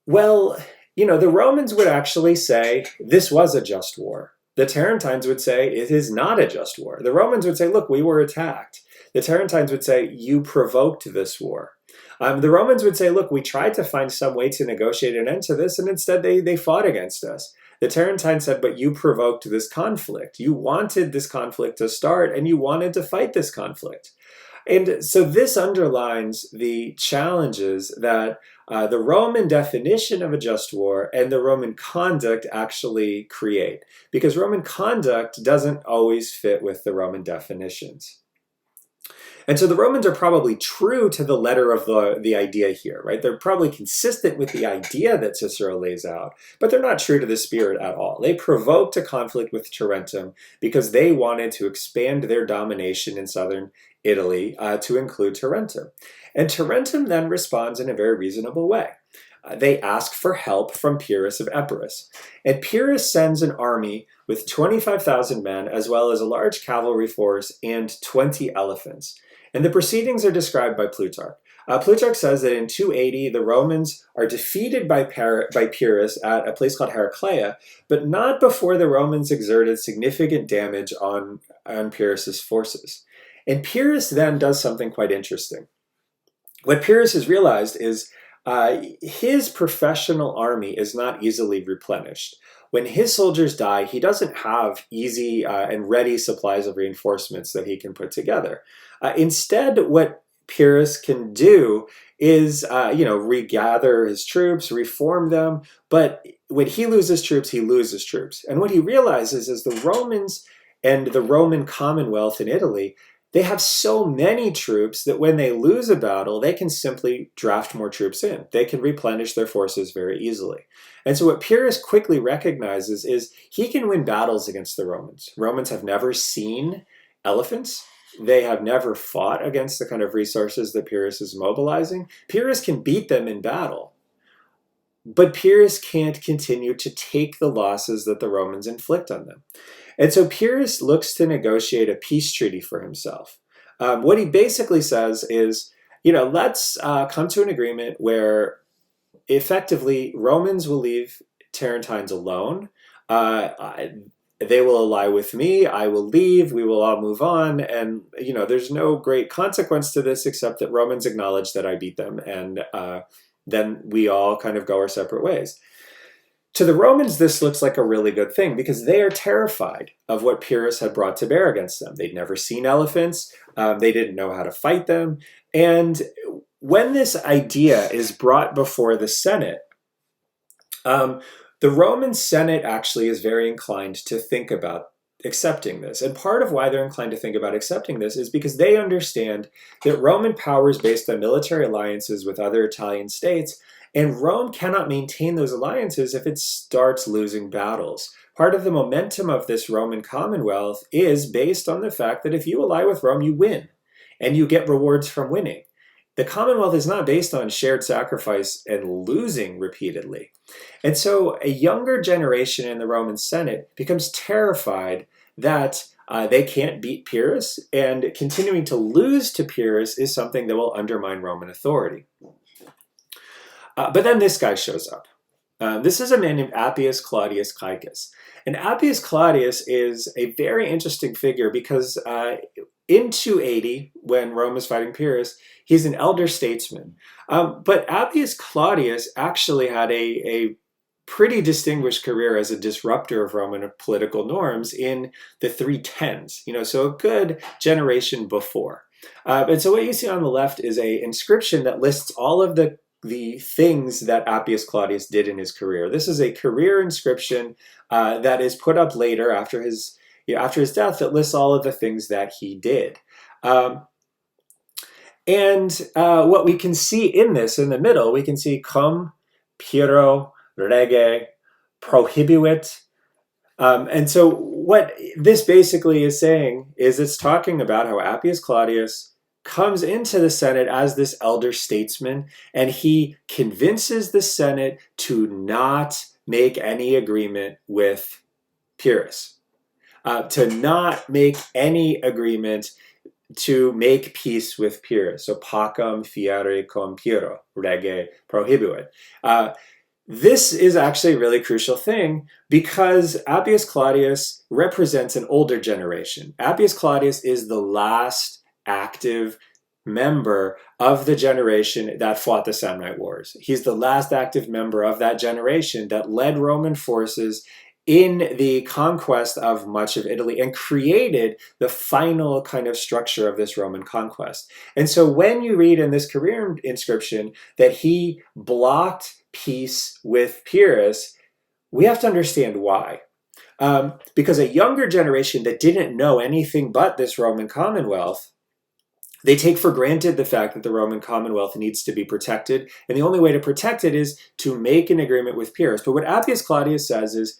Well, the Romans would actually say this was a just war. The Tarentines would say it is not a just war. The Romans would say, look, we were attacked. The Tarentines would say, you provoked this war. The Romans would say, look, we tried to find some way to negotiate an end to this, and instead they fought against us. The Tarentines said, but you provoked this conflict. You wanted this conflict to start, and you wanted to fight this conflict. And so this underlines the challenges that the Roman definition of a just war and the Roman conduct actually create, because Roman conduct doesn't always fit with the Roman definitions. And so the Romans are probably true to the letter of the idea here, right? They're probably consistent with the idea that Cicero lays out, but they're not true to the spirit at all. They provoked a conflict with Tarentum because they wanted to expand their domination in southern Italy to include Tarentum. And Tarentum then responds in a very reasonable way. They ask for help from Pyrrhus of Epirus. And Pyrrhus sends an army with 25,000 men, as well as a large cavalry force and 20 elephants. And the proceedings are described by Plutarch. Plutarch says that in 280, the Romans are defeated by Pyrrhus at a place called Heraclea, but not before the Romans exerted significant damage on Pyrrhus's forces. And Pyrrhus then does something quite interesting. What Pyrrhus has realized is his professional army is not easily replenished. When his soldiers die, he doesn't have easy and ready supplies of reinforcements that he can put together. Instead, what Pyrrhus can do is, regather his troops, reform them. But when he loses troops, he loses troops. And what he realizes is the Romans and the Roman Commonwealth in Italy, they have so many troops that when they lose a battle, they can simply draft more troops in. They can replenish their forces very easily. And so what Pyrrhus quickly recognizes is he can win battles against the Romans. Romans have never seen elephants. They have never fought against the kind of resources that Pyrrhus is mobilizing. Pyrrhus can beat them in battle. But Pyrrhus can't continue to take the losses that the Romans inflict on them. And so Pyrrhus looks to negotiate a peace treaty for himself. What he basically says is, let's come to an agreement where effectively Romans will leave Tarentines alone. They will ally with me, I will leave, we will all move on, and there's no great consequence to this except that Romans acknowledge that I beat them, and then we all kind of go our separate ways. To the Romans, this looks like a really good thing because they are terrified of what Pyrrhus had brought to bear against them. They'd never seen elephants, they didn't know how to fight them, and when this idea is brought before the Senate, the Roman Senate actually is very inclined to think about accepting this. And part of why they're inclined to think about accepting this is because they understand that Roman power is based on military alliances with other Italian states, and Rome cannot maintain those alliances if it starts losing battles. Part of the momentum of this Roman Commonwealth is based on the fact that if you ally with Rome, you win, and you get rewards from winning. The Commonwealth is not based on shared sacrifice and losing repeatedly. And so a younger generation in the Roman Senate becomes terrified that they can't beat Pyrrhus, and continuing to lose to Pyrrhus is something that will undermine Roman authority. But then this guy shows up. This is a man named Appius Claudius Caecus. And Appius Claudius is a very interesting figure because in 280, when Rome is fighting Pyrrhus, he's an elder statesman. But Appius Claudius actually had a pretty distinguished career as a disruptor of Roman political norms in the 310s, so a good generation before. And so what you see on the left is an inscription that lists all of the things that Appius Claudius did in his career. This is a career inscription that is put up later after his death that lists all of the things that he did. And what we can see in this, in the middle, we can see cum Pyrrho rege prohibuit. And so what this basically is saying is it's talking about how Appius Claudius comes into the Senate as this elder statesman, and he convinces the Senate to not make any agreement with Pyrrhus, to not make any agreement to make peace with Pyrrhus. So pacem fiere cum Pyrrho rege prohibuit. This is actually a really crucial thing because Appius Claudius represents an older generation. Appius Claudius is the last active member of the generation that fought the Samnite Wars. He's the last active member of that generation that led Roman forces in the conquest of much of Italy and created the final kind of structure of this Roman conquest. And so when you read in this career inscription that he blocked peace with Pyrrhus, we have to understand why. Because a younger generation that didn't know anything but this Roman Commonwealth, they take for granted the fact that the Roman Commonwealth needs to be protected, and the only way to protect it is to make an agreement with Pyrrhus. But what Appius Claudius says is,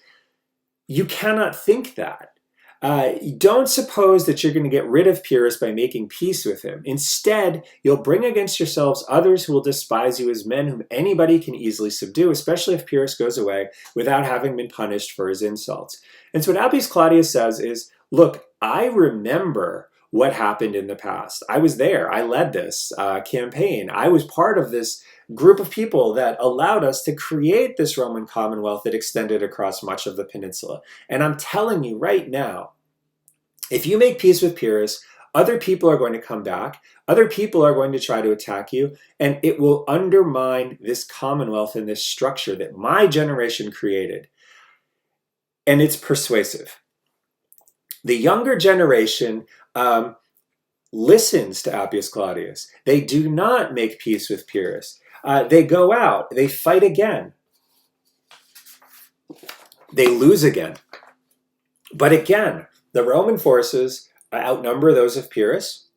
you cannot think that. Don't suppose that you're going to get rid of Pyrrhus by making peace with him. Instead, you'll bring against yourselves others who will despise you as men whom anybody can easily subdue, especially if Pyrrhus goes away without having been punished for his insults. And so what Appius Claudius says is, look, I remember what happened in the past. I was there. I led this campaign. I was part of this group of people that allowed us to create this Roman Commonwealth that extended across much of the peninsula. And I'm telling you right now, if you make peace with Pyrrhus, other people are going to come back, other people are going to try to attack you, and it will undermine this Commonwealth and this structure that my generation created. And it's persuasive. The younger generation listens to Appius Claudius. They do not make peace with Pyrrhus. They go out, they fight again. They lose again. But again, the Roman forces outnumber those of Pyrrhus.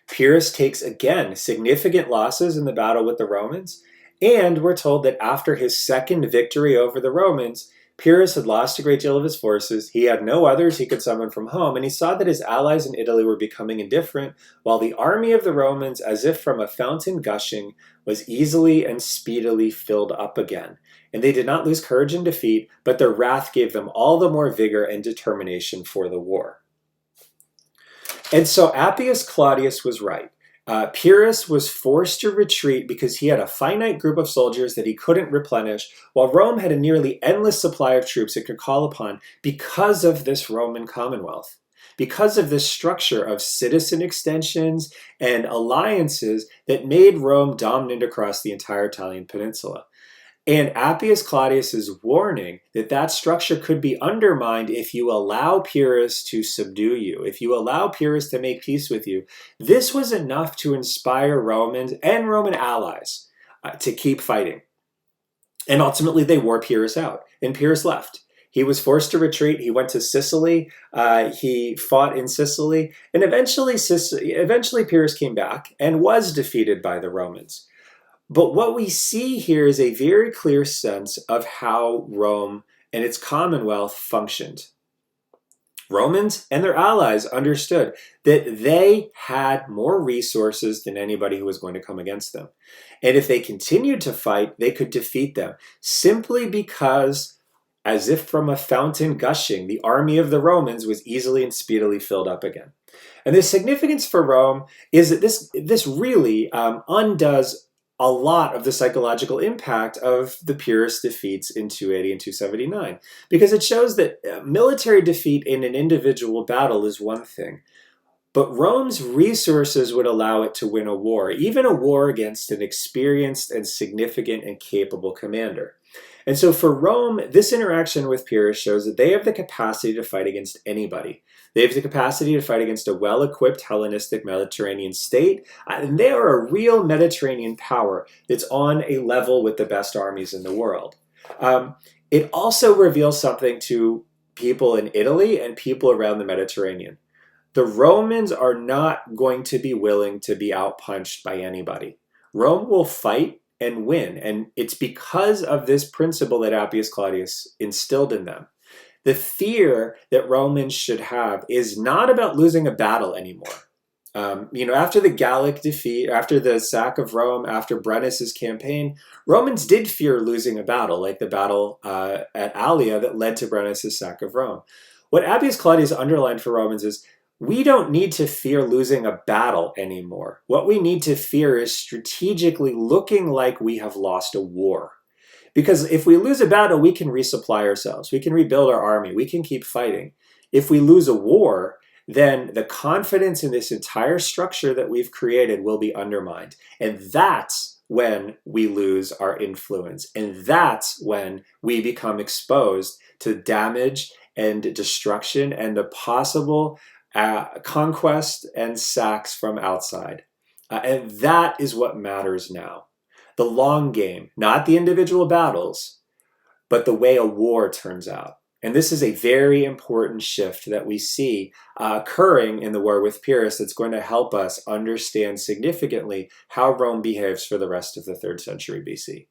Pyrrhus takes again significant losses in the battle with the Romans. And we're told that after his second victory over the Romans, Pyrrhus had lost a great deal of his forces, he had no others he could summon from home, and he saw that his allies in Italy were becoming indifferent, while the army of the Romans, as if from a fountain gushing, was easily and speedily filled up again. And they did not lose courage in defeat, but their wrath gave them all the more vigor and determination for the war. And so Appius Claudius was right. Pyrrhus was forced to retreat because he had a finite group of soldiers that he couldn't replenish, while Rome had a nearly endless supply of troops it could call upon because of this Roman Commonwealth. Because of this structure of citizen extensions and alliances that made Rome dominant across the entire Italian peninsula. And Appius Claudius's warning that that structure could be undermined if you allow Pyrrhus to subdue you, if you allow Pyrrhus to make peace with you, this was enough to inspire Romans and Roman allies to keep fighting. And ultimately they wore Pyrrhus out, and Pyrrhus left. He was forced to retreat. He went to Sicily. He fought in Sicily, and eventually Pyrrhus came back and was defeated by the Romans. But what we see here is a very clear sense of how Rome and its Commonwealth functioned. Romans and their allies understood that they had more resources than anybody who was going to come against them. And if they continued to fight, they could defeat them simply because, as if from a fountain gushing, the army of the Romans was easily and speedily filled up again. And the significance for Rome is that this really undoes a lot of the psychological impact of the Pyrrhus defeats in 280 and 279, because it shows that military defeat in an individual battle is one thing, but Rome's resources would allow it to win a war, even a war against an experienced and significant and capable commander. And so for Rome, this interaction with Pyrrhus shows that they have the capacity to fight against anybody. They have the capacity to fight against a well-equipped Hellenistic Mediterranean state, and they are a real Mediterranean power that's on a level with the best armies in the world. It also reveals something to people in Italy and people around the Mediterranean. The Romans are not going to be willing to be outpunched by anybody. Rome will fight and win, and it's because of this principle that Appius Claudius instilled in them. The fear that Romans should have is not about losing a battle anymore. After the Gallic defeat, after the sack of Rome, after Brennus's campaign, Romans did fear losing a battle, like the battle at Allia that led to Brennus's sack of Rome. What Appius Claudius underlined for Romans is, we don't need to fear losing a battle anymore. What we need to fear is strategically looking like we have lost a war. Because if we lose a battle, we can resupply ourselves. We can rebuild our army. We can keep fighting. If we lose a war, then the confidence in this entire structure that we've created will be undermined. And that's when we lose our influence. And that's when we become exposed to damage and destruction and the possible conquest and sacks from outside. And that is what matters now. The long game, not the individual battles, but the way a war turns out. And this is a very important shift that we see occurring in the war with Pyrrhus that's going to help us understand significantly how Rome behaves for the rest of the 3rd century BC.